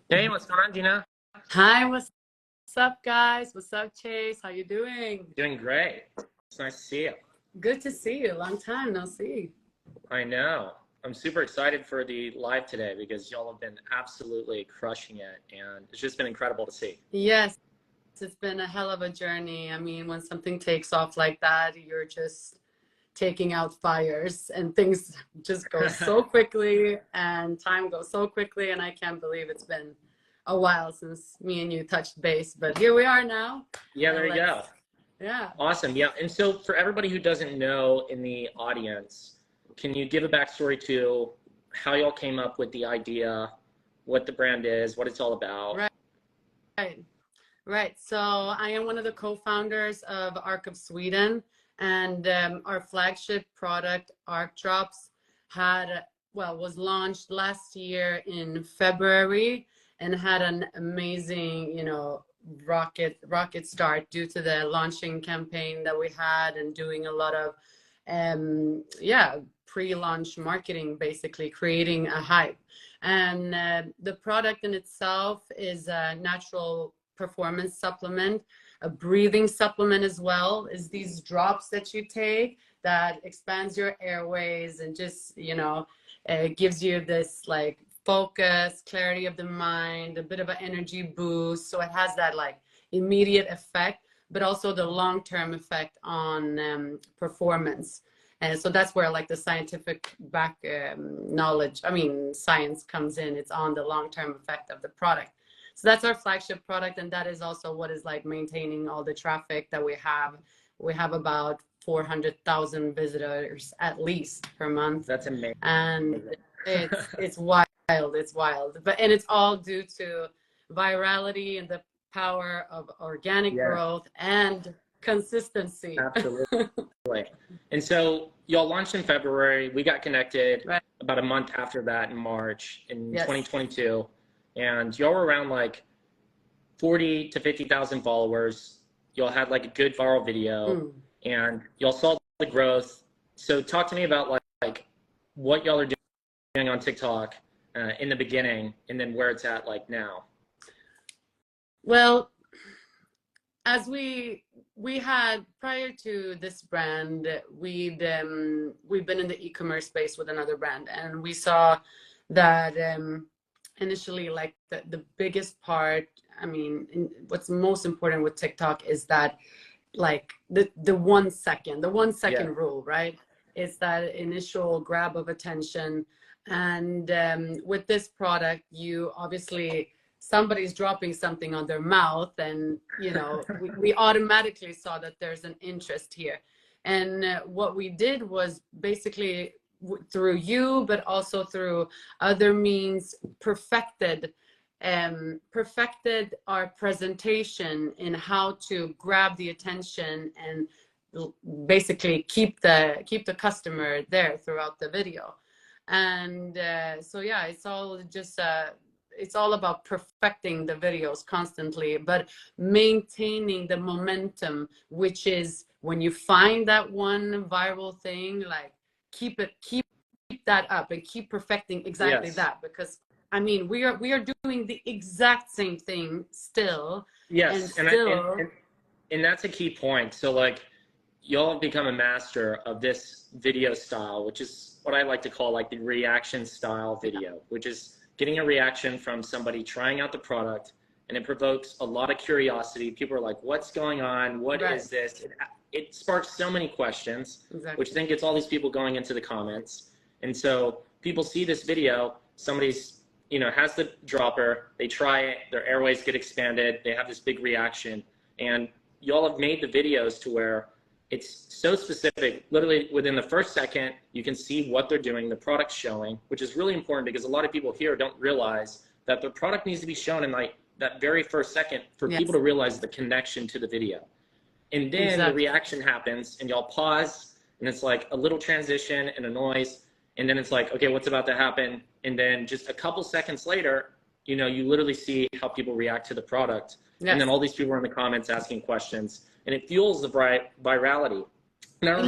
Hey, what's going on, Gina? Hi, what's up, guys? What's up, Chase? How you doing? Doing great. It's nice to see you. Good to see you. Long time no see. I know. I'm super excited for the live today because y'all have been absolutely crushing it, and it's just been incredible to see. Yes, it's been a hell of a journey. I mean, when something takes off like that, you're just taking out fires and things just go so quickly and time goes so quickly. And I can't believe it's been a while since me and you touched base, but here we are now. Yeah, there And you go. yeah. Awesome. Yeah. And so, for everybody who doesn't know in the audience, can you give a backstory to how y'all came up with the idea, what the brand is, what it's all about? Right. Right. So I am one of the co-founders of Arc of Sweden, and our flagship product, Arc Drops, was launched last year in February and had an amazing, rocket start due to the launching campaign that we had and doing a lot of, pre-launch marketing, basically creating a hype. And the product in itself is a natural performance supplement, a breathing supplement as well, is these drops that you take that expands your airways and just, gives you this like focus, clarity of the mind, a bit of an energy boost. So it has that like immediate effect, but also the long-term effect on performance. And so that's where like the scientific science comes in. It's on the long-term effect of the product. So that's our flagship product, and that is also what is like maintaining all the traffic that we have. We have about 400,000 visitors at least per month. That's amazing. And it's wild. It's wild. And it's all due to virality and the power of organic growth and consistency. Absolutely. And so y'all launched in February. We got connected about a month after that in March in 2022. And y'all were around like 40 to 50,000 followers. Y'all had like a good viral video and y'all saw the growth. So talk to me about like what y'all are doing on TikTok in the beginning and then where it's at like now. Well, as we had prior to this brand, we've been in the e-commerce space with another brand, and we saw that initially like the biggest part, I mean, what's most important with TikTok is that like the 1 second, the 1 second rule, right? It's that initial grab of attention. And with this product, you obviously, somebody's dropping something on their mouth, and we automatically saw that there's an interest here. And what we did was basically through you, but also through other means, perfected our presentation in how to grab the attention and basically keep the customer there throughout the video. And so yeah, it's all about perfecting the videos constantly, but maintaining the momentum, which is when you find that one viral thing, like keep that up and keep perfecting exactly that. Because I mean, we are doing the exact same thing still. Yes, and that's a key point. So like y'all have become a master of this video style, which is what I like to call like the reaction style video, which is getting a reaction from somebody trying out the product, and it provokes a lot of curiosity. People are like, what's going on? What is this? It sparks so many questions, which then gets all these people going into the comments. And so people see this video, somebody's, has the dropper, they try it, their airways get expanded, they have this big reaction. And y'all have made the videos to where it's so specific. Literally within the first second, you can see what they're doing, the product's showing, which is really important because a lot of people here don't realize that the product needs to be shown in like that very first second for people to realize the connection to the video. And then the reaction happens and y'all pause, and it's like a little transition and a noise. And then it's like, okay, what's about to happen? And then just a couple seconds later, you literally see how people react to the product. And then all these people are in the comments asking questions, and it fuels the virality. Not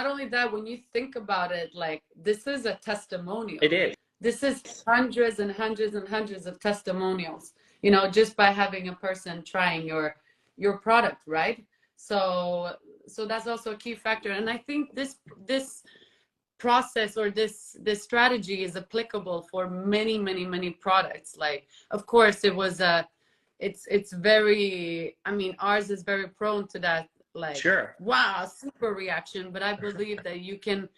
only that, when you think about it, like this is a testimonial. It is. this is hundreds and hundreds and hundreds of testimonials, you know, just by having a person trying your product, right? So that's also a key factor. And I think this process or this strategy is applicable for many products. Like, of course, it's very, I mean, ours is very prone to that, like, Sure. wow, super reaction. But I believe that you can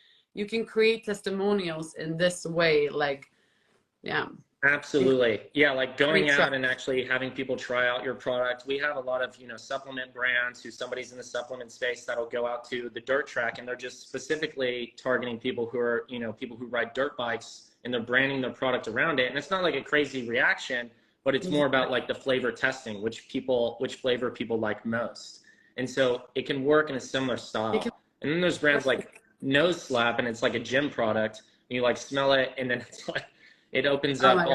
create testimonials in this way, like, yeah. Absolutely. Yeah, like going out and actually having people try out your product. We have a lot of, you know, supplement brands who somebody's in the supplement space that'll go out to the dirt track, and they're just specifically targeting people who are, you know, people who ride dirt bikes, and they're branding their product around it. And it's not like a crazy reaction, but it's more about like the flavor testing, which flavor people like most. And so it can work in a similar style. And then there's brands like Nose Slap, and it's like a gym product. And you like smell it, and then it's like, it opens up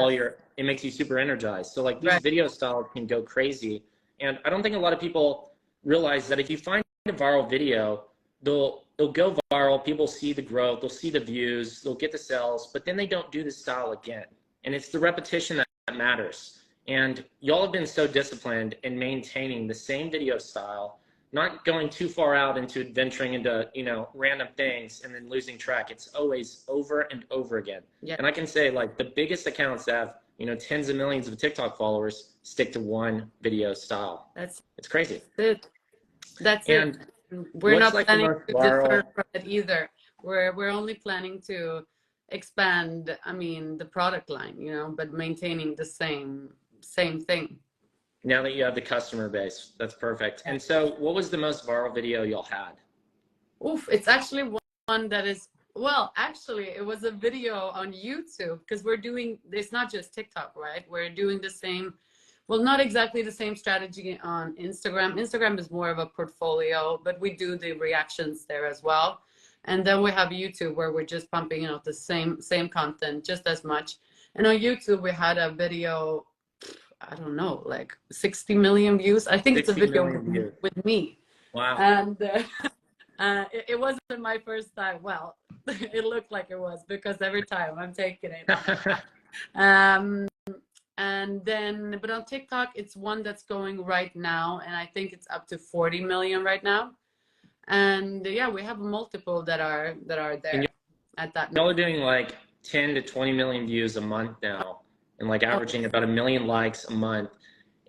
it makes you super energized. So like these video styles can go crazy. And I don't think a lot of people realize that if you find a viral video, they'll go viral, people see the growth, they'll see the views, they'll get the sales, but then they don't do the style again. And it's the repetition that matters. And y'all have been so disciplined in maintaining the same video style, not going too far out into venturing into, you know, random things and then losing track. It's always over and over again. Yeah. And I can say, like, the biggest accounts that have, you know, tens of millions of TikTok followers stick to one video style. It's crazy. That's it. We're not planning to differ from it either. We're only planning to expand, I mean, the product line, you know, but maintaining the same thing. Now that you have the customer base, that's perfect. And so what was the most viral video y'all had? Oof, it's actually one that is, well, actually it was a video on YouTube, because it's not just TikTok, right? We're doing the same, well, not exactly the same strategy on Instagram. Instagram is more of a portfolio, but we do the reactions there as well. And then we have YouTube, where we're just pumping out the same content just as much. And on YouTube, we had a video, I don't know, like 60 million views. I think it's a video with me. Wow. And it wasn't my first time. Well, it looked like it was, because every time I'm taking it. And then, but on TikTok, it's one that's going right now, and I think it's up to 40 million right now. And yeah, we have multiple that are there at that. Y'all are doing like 10 to 20 million views a month now, and like averaging about 1 million likes a month.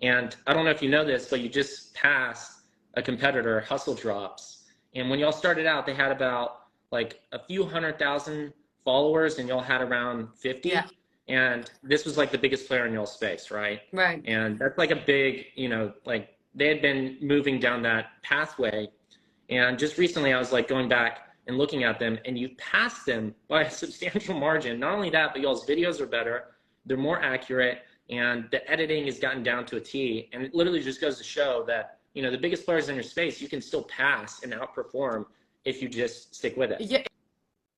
And I don't know if you know this, but you just passed a competitor, Hustle Drops. And when y'all started out, they had about like a few 100,000 followers, and y'all had around 50. Yeah. And this was like the biggest player in y'all's space, right? Right. And that's like a big, you know, like they had been moving down that pathway. And just recently I was like going back and looking at them, and you passed them by a substantial margin. Not only that, but y'all's videos are better. They're more accurate, and the editing has gotten down to a T. And it literally just goes to show that, you know, the biggest players in your space, you can still pass and outperform if you just stick with it. Yeah,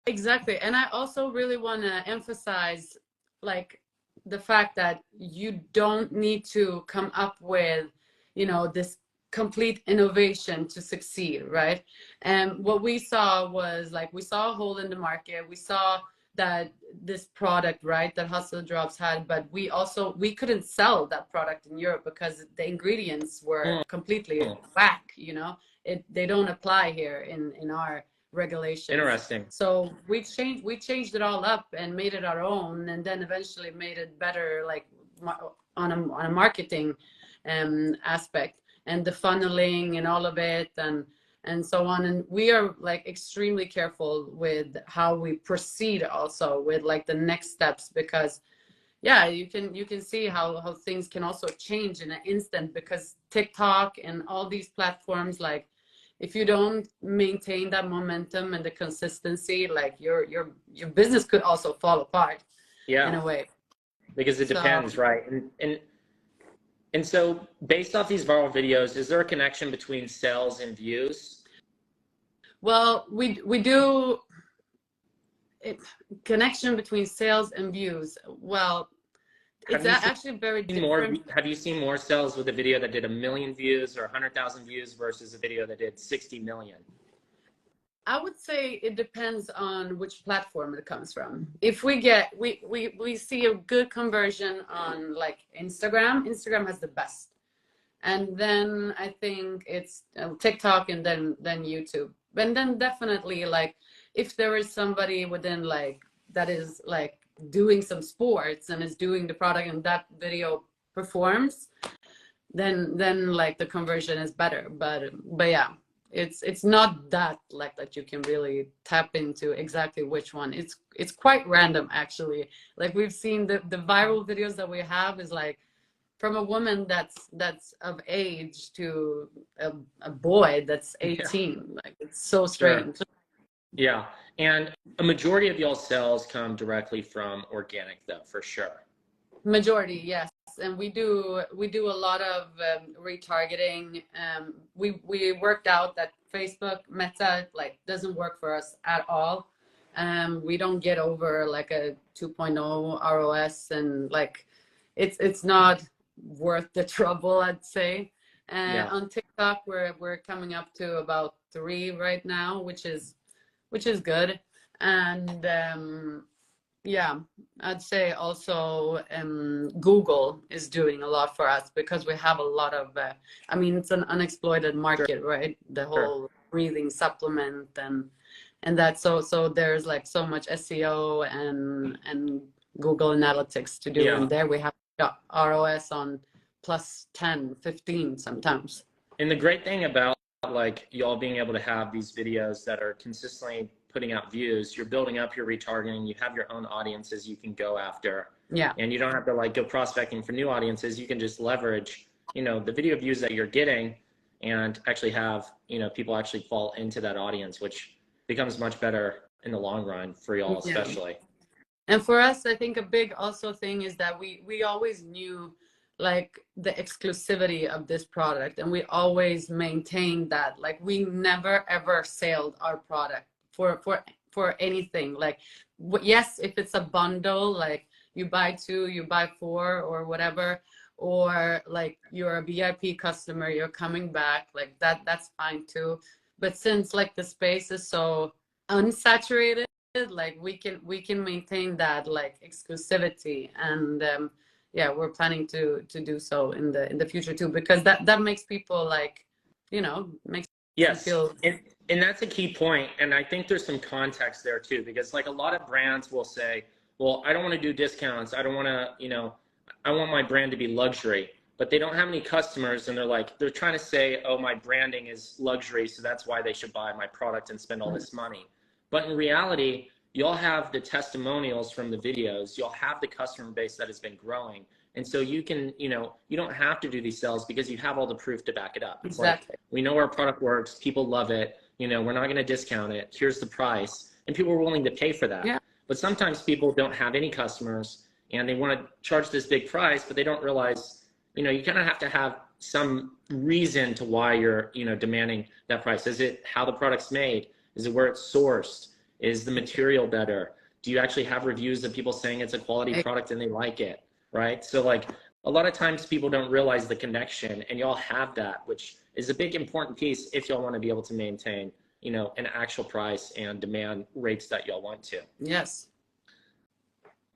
exactly. And I also really want to emphasize, like, the fact that you don't need to come up with, you know, this complete innovation to succeed, right? And what we saw was, like, we saw a hole in the market. We saw that this product, right, that Hustle Drops had, but we couldn't sell that product in Europe because the ingredients were completely whack, you know. They don't apply here in our regulations. Interesting. So we changed it all up and made it our own, and then eventually made it better, like on a marketing aspect, and the funneling and all of it, and so on. And we are like extremely careful with how we proceed also with like the next steps, because yeah, you can see how things can also change in an instant, because TikTok and all these platforms, like, if you don't maintain that momentum and the consistency, like your business could also fall apart. Yeah, in a way, because it depends, right? And so based off these viral videos, is there a connection between sales and views? Well, we do connection between sales and views. Well, it's actually very different. Have you seen more sales with a video that did 1 million views or 100,000 views versus a video that did 60 million? I would say it depends on which platform it comes from. If we see a good conversion on like Instagram. Instagram has the best, and then I think it's TikTok, and then YouTube, and then definitely like if there is somebody within like that is like doing some sports and is doing the product and that video performs, then like the conversion is better. But yeah, it's not that like that you can really tap into exactly which one. It's quite random actually. Like we've seen the viral videos that we have is like from a woman that's of age to a boy that's 18. Yeah. Like it's so strange. Sure. Yeah, and a majority of y'all sales come directly from organic though, for sure. Majority, yes. And we do a lot of retargeting. We worked out that Facebook Meta like doesn't work for us at all. We don't get over like a 2.0 ROS, and like it's not worth the trouble, I'd say. Yeah. On TikTok we're coming up to about 3 right now, which is good. And yeah, I'd say also Google is doing a lot for us because we have a lot of, I mean, it's an unexploited market, sure. Right? The whole breathing supplement and that. So there's like so much SEO and Google Analytics to do. Yeah. And there we have ROS on plus 10, 15 sometimes. And the great thing about like y'all being able to have these videos that are consistently putting out views, you're building up your retargeting, you have your own audiences you can go after. Yeah. And you don't have to like go prospecting for new audiences. You can just leverage, you know, the video views that you're getting and actually have, you know, people actually fall into that audience, which becomes much better in the long run for y'all, especially. Yeah. And for us, I think a big also thing is that we always knew like the exclusivity of this product, and we always maintained that. Like we never ever sold our product for anything. Like yes, if it's a bundle, like you buy 2, you buy 4 or whatever, or like you're a VIP customer, you're coming back, like that's fine too. But since like the space is so unsaturated, like we can maintain that like exclusivity, and yeah, we're planning to do so in the future too, because that makes people like, you know, makes yes them feel. And that's a key point. And I think there's some context there too, because like a lot of brands will say, well, I don't want to do discounts. I don't want to, you know, I want my brand to be luxury, but they don't have any customers. And they're trying to say, oh, my branding is luxury, so that's why they should buy my product and spend all this money. But in reality, you'll have the testimonials from the videos. You'll have the customer base that has been growing. And so you can, you know, you don't have to do these sales because you have all the proof to back it up. It's exactly. Like, we know our product works. People love it. You know, we're not going to discount it. Here's the price. And people are willing to pay for that. Yeah. But sometimes people don't have any customers and they want to charge this big price, but they don't realize, you know, you kind of have to have some reason to why you're, you know, demanding that price. Is it how the product's made? Is it where it's sourced? Is the material better? Do you actually have reviews of people saying it's a quality product and they like it, right? So like a lot of times people don't realize the connection, and y'all have that, which is a big important piece if y'all want to be able to maintain, you know, an actual price and demand rates that y'all want to. Yes.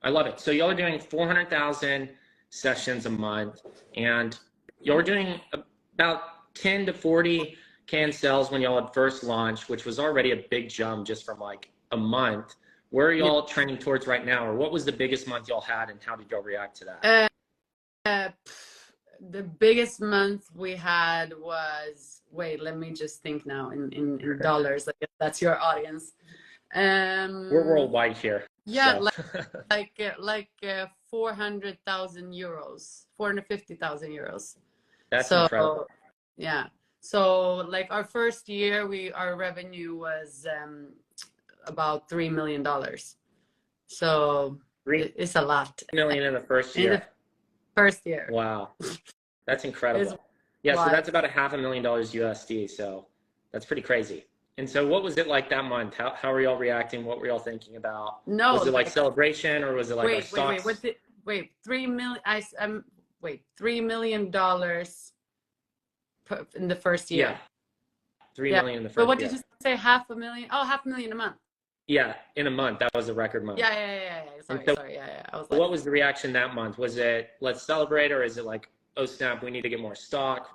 I love it. So y'all are doing 400,000 sessions a month, and y'all were doing about 10 to 40 can sales when y'all had first launched, which was already a big jump just from like a month. Where are y'all trending towards right now, or what was the biggest month y'all had, and how did y'all react to that? The biggest month we had was, wait, let me just think now in dollars. I guess that's your audience. We're worldwide here. Yeah, so. like 400,000 euros, 450,000 euros. That's incredible. Yeah. So like our first year, our revenue was about $3 million. So it's a lot. $3 million in the first year. In the first year. Wow, that's incredible. Yeah, so that's about $500,000 USD. So that's pretty crazy. And so what was it like that month? How were y'all reacting? What were y'all thinking about? No, was it like celebration, or was it like wait, $3 million. $3 million in the first year. 3 Yeah. million in the But first what year. did you say? 500,000? Oh, 500,000 a month. Yeah, in a month. That was a record month. Yeah. And Sorry, so sorry. Yeah. I was like, what was the reaction that month? Was it, let's celebrate, or is it like, oh snap, we need to get more stock?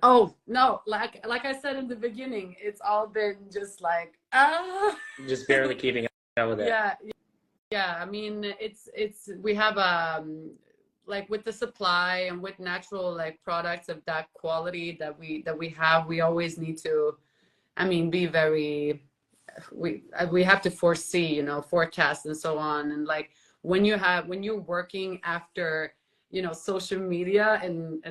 oh no, like I said in the beginning, it's all been just like, ah. Just barely keeping up with it. Yeah. I mean, we have like with the supply and with natural like products of that quality that we have, we always need to, I mean, be very, we have to foresee, you know, forecast and so on. And like when you're working after, you know, social media and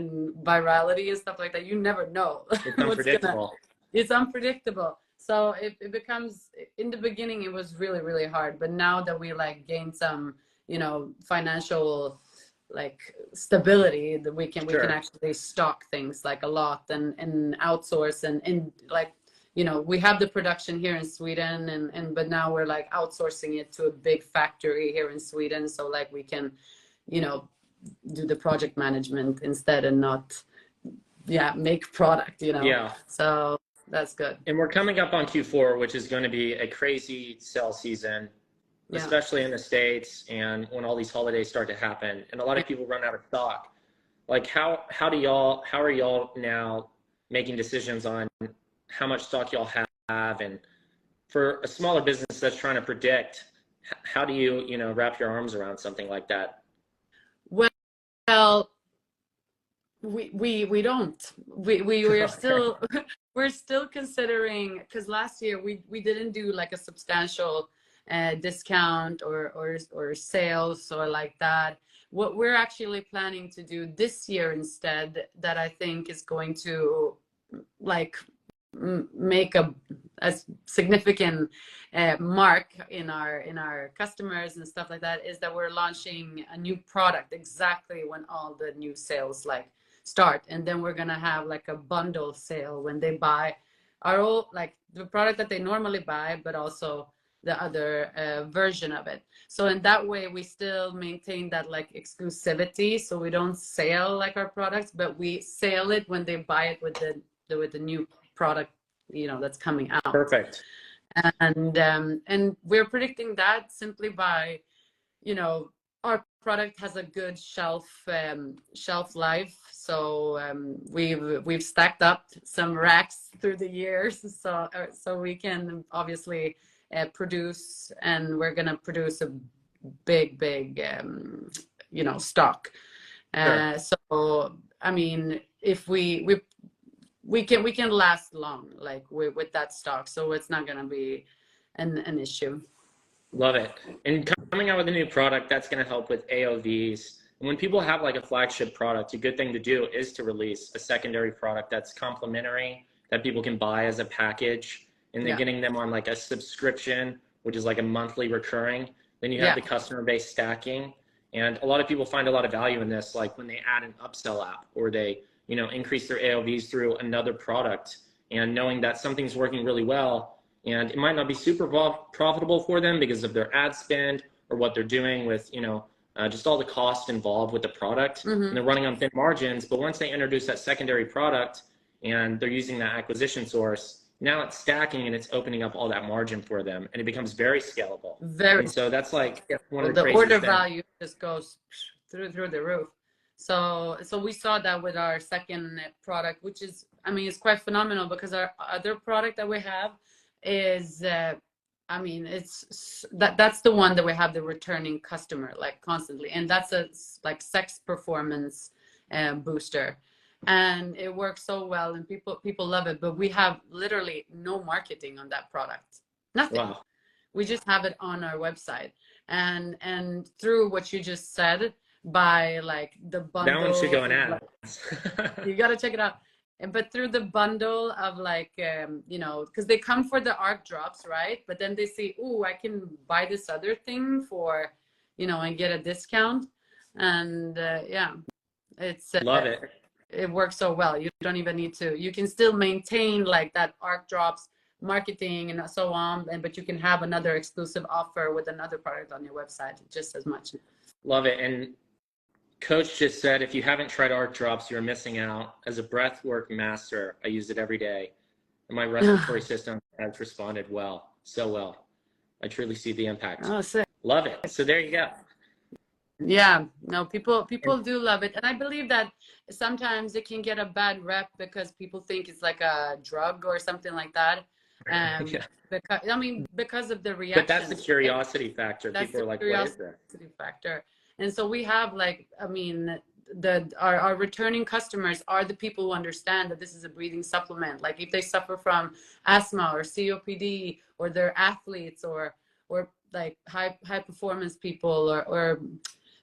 virality and stuff like that, you never know It's unpredictable. it's unpredictable. So it becomes, in the beginning it was really, really hard, but now that we like gain some, you know, financial like stability, that we can actually stock things like a lot and outsource and like, you know, we have the production here in Sweden and but now we're like outsourcing it to a big factory here in Sweden, so like we can, you know, do the project management instead and not make product, you know. Yeah. So that's good. And we're coming up on Q4, which is going to be a crazy sale season, especially in the States, and when all these holidays start to happen and a lot of people run out of stock. Like how are y'all now making decisions on how much stock y'all have? And for a smaller business that's trying to predict, how do you know, wrap your arms around something like that? Well, we don't. We are still we're still considering, because last year we didn't do like a substantial discount or sales or like that. What we're actually planning to do this year instead, that I think is going to like make a significant mark in our customers and stuff like that, is that we're launching a new product exactly when all the new sales like start, and then we're gonna have like a bundle sale when they buy our old, like the product that they normally buy, but also the other version of it. So in that way we still maintain that like exclusivity, so we don't sell like our products, but we sell it when they buy it with the new product, you know, that's coming out. Perfect. And we're predicting that simply by, you know, our product has a good shelf life. So we've stacked up some racks through the years, so we can obviously produce, and we're gonna produce a big you know, stock. So I mean, if we can last long like with that stock, so it's not gonna be an issue. Love it. And coming out with a new product, that's going to help with AOVs. And when people have like a flagship product, a good thing to do is to release a secondary product that's complementary, that people can buy as a package, and then getting them on like a subscription, which is like a monthly recurring. Then you have the customer base stacking. And a lot of people find a lot of value in this, like when they add an upsell app, or they, you know, increase their AOVs through another product, and knowing that something's working really well. And it might not be super profitable for them because of their ad spend or what they're doing with, you know, just all the cost involved with the product. And they're running on thin margins. But once they introduce that secondary product and they're using that acquisition source, now it's stacking and it's opening up all that margin for them, and it becomes very scalable. And so that's like one of the craziest order things. value just goes through the roof. So we saw that with our second product, which is, I mean, it's quite phenomenal, because our other product that we have is I mean, it's that's the one that we have the returning customer like constantly, and that's a like sex performance booster, and it works so well and people love it, but we have literally no marketing on that product, nothing. Wow. We just have it on our website, and through what you just said, by like the bundle, that one should go in ads. You got to check it out. But through the bundle of like, you know, because they come for the ARC drops, right? But then they see, oh, I can buy this other thing for, you know, and get a discount. And it's love it. It works so well. You don't even need to. You can still maintain like that ARC drops marketing and so on, but you can have another exclusive offer with another product on your website just as much. Love it. And Coach just said, if you haven't tried ARC drops, you're missing out. As a breathwork master, I use it every day. and my respiratory system has responded well, so well. I truly see the impact. Oh, sick. Love it. So there you go. Yeah, no, people do love it. And I believe that sometimes it can get a bad rep because people think it's like a drug or something like that. Yeah. Because I mean, because of the But reactions. that's the curiosity factor. That's People the are like, curiosity what is that? factor. And so we have like, I mean, our returning customers are the people who understand that this is a breathing supplement. Like if they suffer from asthma or COPD, or they're athletes, or like high performance people, or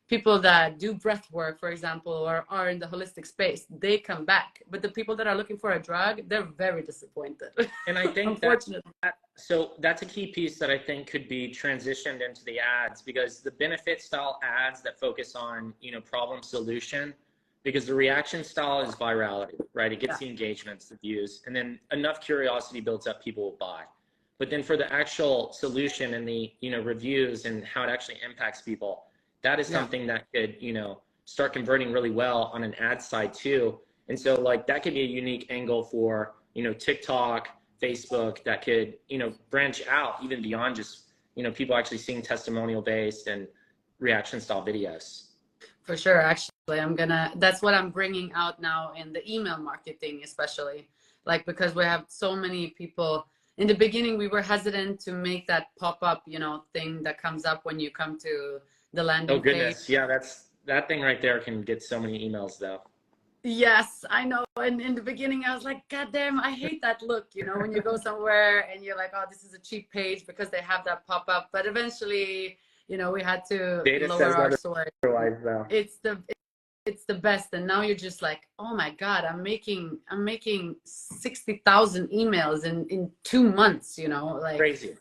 people that do breath work, for example, or are in the holistic space, they come back. But the people that are looking for a drug, they're very disappointed. And I think unfortunately. So that's a key piece that I think could be transitioned into the ads, because the benefit style ads that focus on, problem solution, because the reaction style is virality, right? It gets the engagements, the views, and then enough curiosity builds up, people will buy. But then for the actual solution and the, reviews and how it actually impacts people, that is something that could, start converting really well on an ad side too. And so like that could be a unique angle for, TikTok, Facebook, that could, branch out even beyond just, people actually seeing testimonial based and reaction style videos. For sure. Actually, that's what I'm bringing out now in the email marketing, especially like, because we have so many people. In the beginning, we were hesitant to make that pop-up, thing that comes up when you come to the landing page. Oh goodness. Yeah. That thing right there can get so many emails though. Yes, I know. And in the beginning, I was like, God damn, I hate that look, when you go somewhere and you're like, oh, this is a cheap page because they have that pop up. But eventually, we had to lower our sword. It's the best. And now you're just like, oh my God, I'm making 60,000 emails in 2 months, like crazy.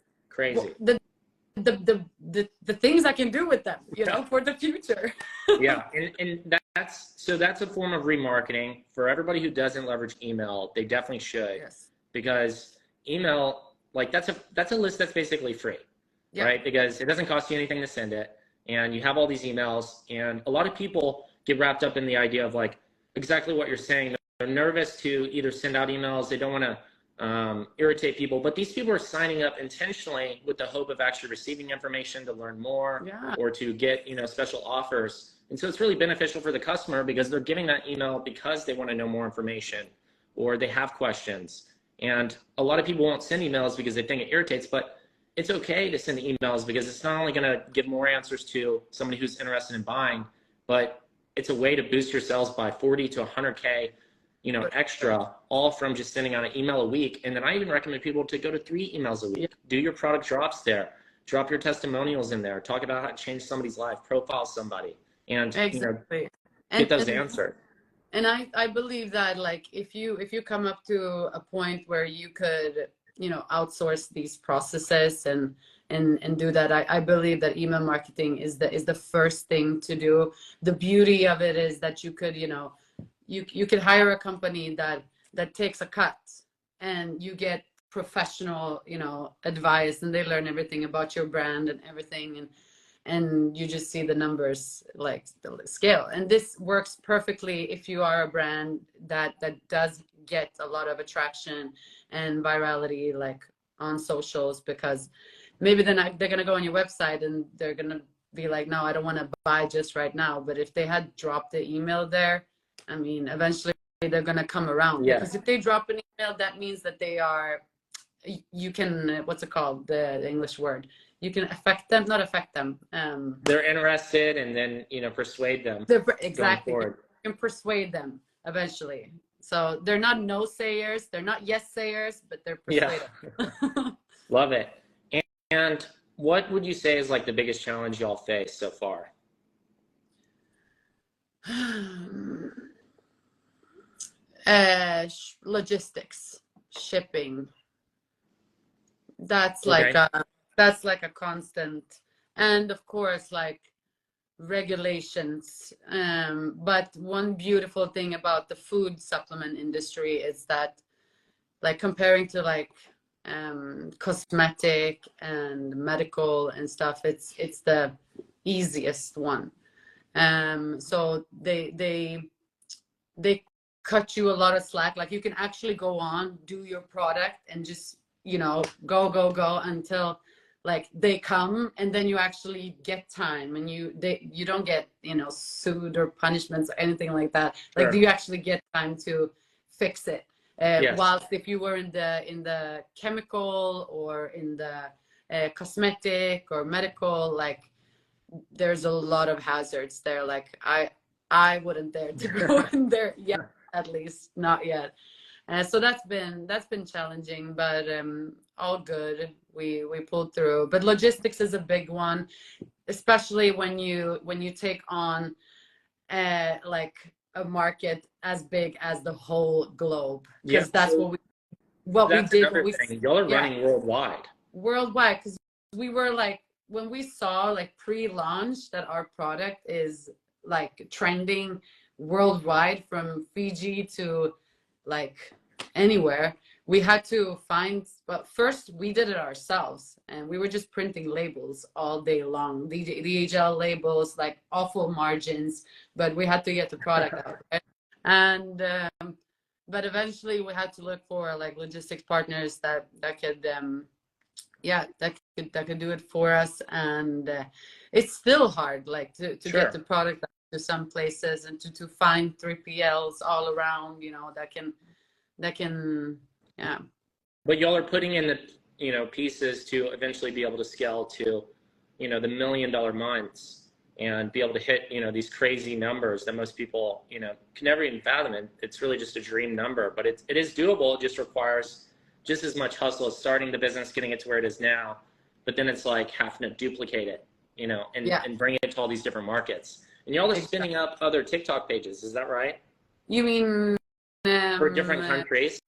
The things I can do with them, for the future. Yeah. And that's a form of remarketing for everybody who doesn't leverage email. They definitely should, because email, like that's a list that's basically free, right? Because it doesn't cost you anything to send it. And you have all these emails, and a lot of people get wrapped up in the idea of like exactly what you're saying. They're nervous to either send out emails. They don't want to irritate people, but these people are signing up intentionally with the hope of actually receiving information to learn more or to get, special offers. And so it's really beneficial for the customer because they're giving that email because they want to know more information or they have questions. And a lot of people won't send emails because they think it irritates, but it's okay to send emails because it's not only going to give more answers to somebody who's interested in buying, but it's a way to boost your sales by 40 to 100K, extra, all from just sending out an email a week. And then I even recommend people to go to 3 emails a week. Do your product drops there. Drop your testimonials in there. Talk about how to change somebody's life. Profile somebody. And, get those answered. And I believe that, like, if you come up to a point where you could, outsource these processes and do that, I believe that email marketing is the first thing to do. The beauty of it is that you could, you could hire a company that takes a cut and you get professional, advice, and they learn everything about your brand and everything. And you just see the numbers like the scale. And this works perfectly if you are a brand that does get a lot of attraction and virality, like on socials, because maybe they're going to go on your website and they're going to be like, no, I don't want to buy just right now. But if they had dropped the email there, I mean, eventually they're going to come around. Because if they drop an email, that means that they are, you can, what's it called? The English word. You can not affect them. They're interested, and then, persuade them. Exactly. You can persuade them eventually. So they're not no-sayers. They're not yes-sayers, but they're persuaded. Yeah. Love it. And what would you say is like the biggest challenge y'all face so far? Logistics, shipping. That's like a constant, and of course, like regulations. But one beautiful thing about the food supplement industry is that, like, comparing to like cosmetic and medical and stuff, it's the easiest one. So they cut you a lot of slack. Like you can actually go on, do your product and just, you know, go until like they come, and then you actually get time, and you don't get, you know, sued or punishments or anything like that. Like, do you actually get time to fix it? Yes. Whilst if you were in the chemical or in the cosmetic or medical, like there's a lot of hazards there. Like I wouldn't dare to go in there yet, at least not yet. So that's been challenging, but all good. We pulled through. But logistics is a big one, especially when you take on like a market as big as the whole globe, because that's what we did. Another thing. Y'all are running worldwide. Worldwide, because we were like, when we saw like pre-launch that our product is like trending worldwide from Fiji to like anywhere, we had to find, but first we did it ourselves, and we were just printing labels all day long, the DHL labels, like awful margins, but we had to get the product out, right? And but eventually we had to look for like logistics partners that could that could do it for us. And it's still hard, like to get the product to some places, and to find 3PLs all around, you know, that can But y'all are putting in the, you know, pieces to eventually be able to scale to, you know, the $1 million months, and be able to hit, you know, these crazy numbers that most people, you know, can never even fathom. It. It's really just a dream number, but it is doable. It just requires just as much hustle as starting the business, getting it to where it is now. But then it's like having to duplicate it, you know, and bring it to all these different markets. And y'all are spinning up other TikTok pages. Is that right? You mean for different countries?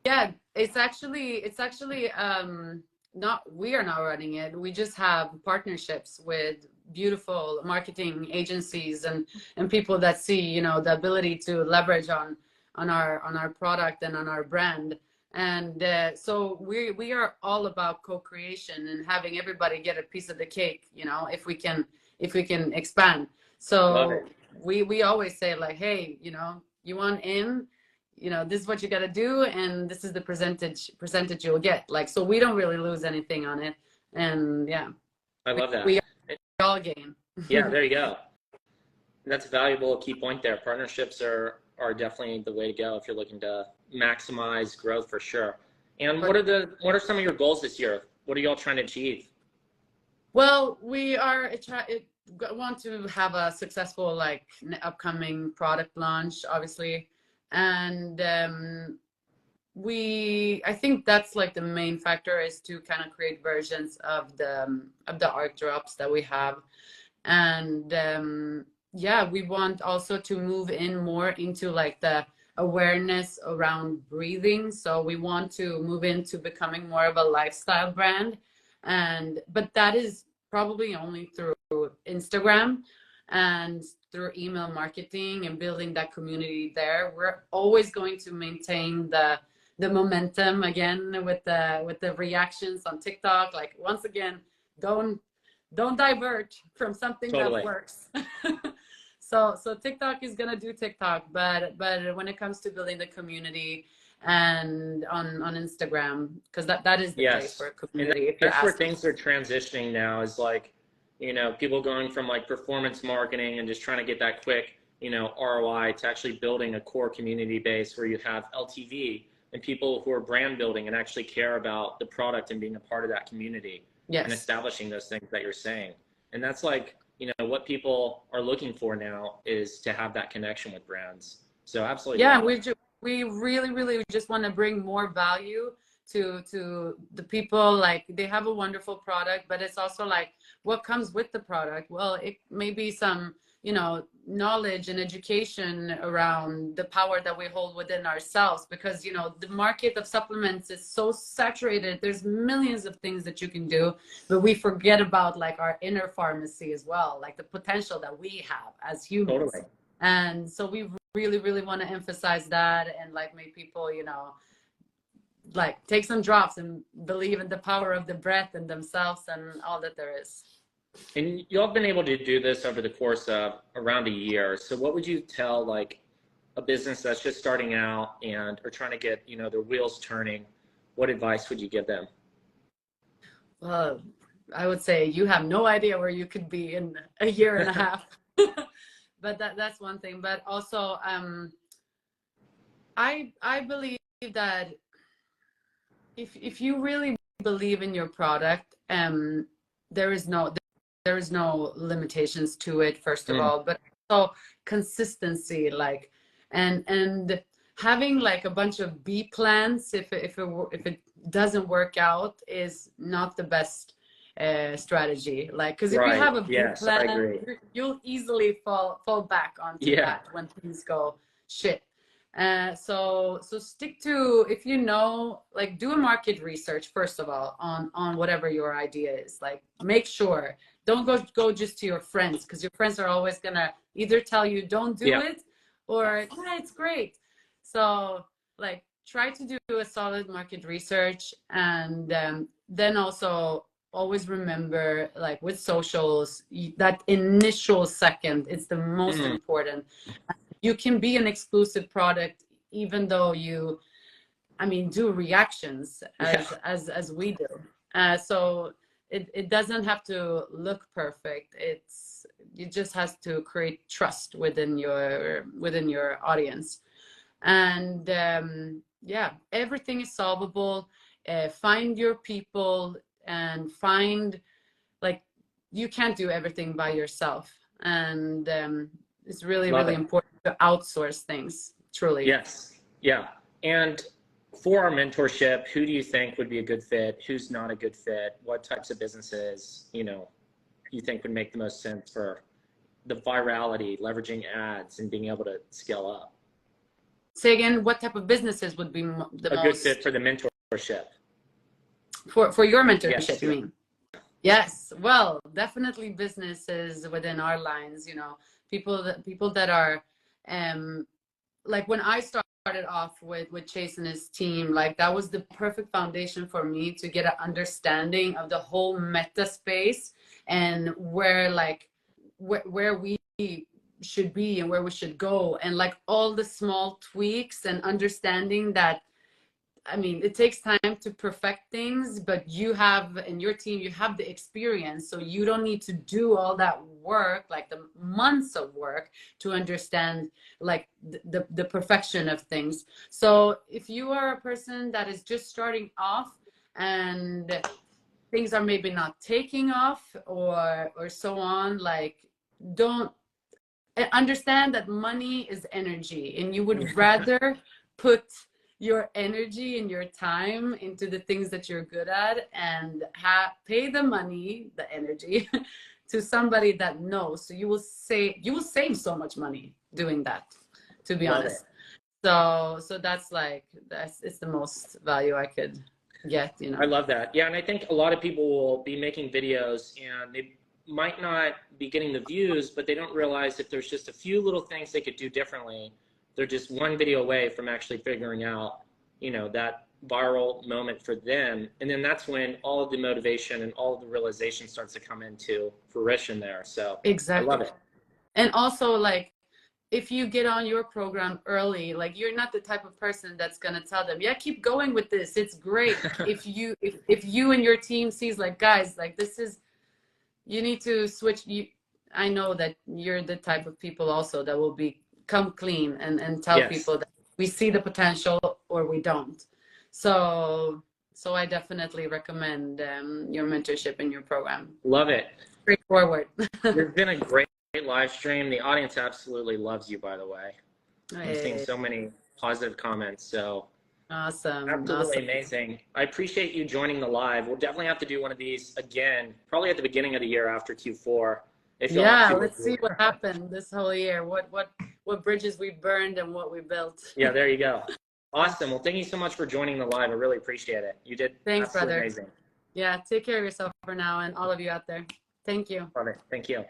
Yeah, it's actually not, we are not running it. We just have partnerships with beautiful marketing agencies and people that see, you know, the ability to leverage on our product and on our brand. And so we are all about co-creation and having everybody get a piece of the cake, you know, if we can expand. So we always say like, hey, you know, you want in, you know, this is what you got to do, and this is the percentage you'll get. Like, so we don't really lose anything on it. And yeah, I love that. We all gain. Yeah, there you go. That's a valuable key point there. Partnerships are definitely the way to go if you're looking to maximize growth, for sure. And what are some of your goals this year? What are y'all trying to achieve? Well, we want to have a successful like upcoming product launch, obviously. And I think that's like the main factor, is to kind of create versions of the art drops that we have. And yeah, we want also to move in more into like the awareness around breathing. So we want to move into becoming more of a lifestyle brand. But that is probably only through Instagram and through email marketing and building that community there. We're always going to maintain the momentum again with the reactions on TikTok. Like, once again, don't divert from something that works. So TikTok is gonna do TikTok, but when it comes to building the community and on Instagram, because that is the place for a community. And that's where things are transitioning now, is like, you know, people going from like performance marketing and just trying to get that quick, you know, ROI, to actually building a core community base where you have LTV and people who are brand building and actually care about the product and being a part of that community. And establishing those things that you're saying. And that's like, you know, what people are looking for now, is to have that connection with brands. So absolutely. Yeah, we really just want to bring more value to the people. Like, they have a wonderful product, but it's also like, what comes with the product? Well, it may be some, you know, knowledge and education around the power that we hold within ourselves, because, you know, the market of supplements is so saturated. There's millions of things that you can do, but we forget about like our inner pharmacy as well, like the potential that we have as humans. Totally. And so we really want to emphasize that, and like make people, you know, like take some drops and believe in the power of the breath and themselves and all that there is. And y'all have been able to do this over the course of around a year. So what would you tell like a business that's just starting out and are trying to get, you know, their wheels turning, what advice would you give them? Well, I would say you have no idea where you could be in a year and a half. But that's one thing. But also, I believe that if you really believe in your product, there is no limitations to it, first of all, but also consistency, like, and having like a bunch of B plans if it doesn't work out is not the best strategy. Like, because if you have a B plan, you'll easily fall back onto that when things go shit. So stick to, if you know, like, do a market research first of all on whatever your idea is. Like, make sure, don't go just to your friends, because your friends are always gonna either tell you don't do it or yeah, it's great. So like, try to do a solid market research, and then also always remember, like with socials, that initial second, it's the most important. You can be an exclusive product even though you, I mean, do reactions as we do. So it doesn't have to look perfect. It just has to create trust within your audience. And yeah, everything is solvable. Find your people, and find, like, you can't do everything by yourself. And it's really important to outsource things, truly. Yes. Yeah. And for our mentorship, who do you think would be a good fit? Who's not a good fit? What types of businesses, you know, you think would make the most sense for the virality, leveraging ads, and being able to scale up? Say again, what type of businesses would be the most good fit for the mentorship? For your mentorship, you mean? Yes, well, definitely businesses within our lines, you know, people that are, like when I started off with Chase and his team, like that was the perfect foundation for me to get an understanding of the whole meta space, and where we should be and where we should go, and like all the small tweaks, and understanding that, I mean, it takes time to perfect things, but you have, in your team, you have the experience. So you don't need to do all that work, like the months of work, to understand like the perfection of things. So if you are a person that is just starting off and things are maybe not taking off or so on, like, don't understand that money is energy, and you would rather put your energy and your time into the things that you're good at, and pay the money, the energy to somebody that knows. So you will save so much money doing that, to be honest. So that's it's the most value I could get, you know. I love that. Yeah, and I think a lot of people will be making videos and they might not be getting the views, but they don't realize if there's just a few little things they could do differently, they're just one video away from actually figuring out, you know, that viral moment for them. And then that's when all of the motivation and all of the realization starts to come into fruition there. So exactly. I love it. And also, like, if you get on your program early, like, you're not the type of person that's going to tell them, yeah, keep going with this, it's great. if you and your team sees, like, guys, like, this is, you need to switch. I know that you're the type of people also that will come clean and tell people that we see the potential or we don't. So I definitely recommend your mentorship in your program. Love it. Straightforward. It's been a great live stream. The audience absolutely loves you, by the way. I'm seeing so many positive comments. So awesome. Absolutely amazing. I appreciate you joining the live. We'll definitely have to do one of these again, probably at the beginning of the year after Q4. Let's see what happened this whole year. What bridges we burned and what we built. Yeah, there you go. Awesome. Well, thank you so much for joining the live. I really appreciate it. You did. Thanks, brother. Amazing. Yeah, take care of yourself for now, and all of you out there. Thank you. Love it. Thank you.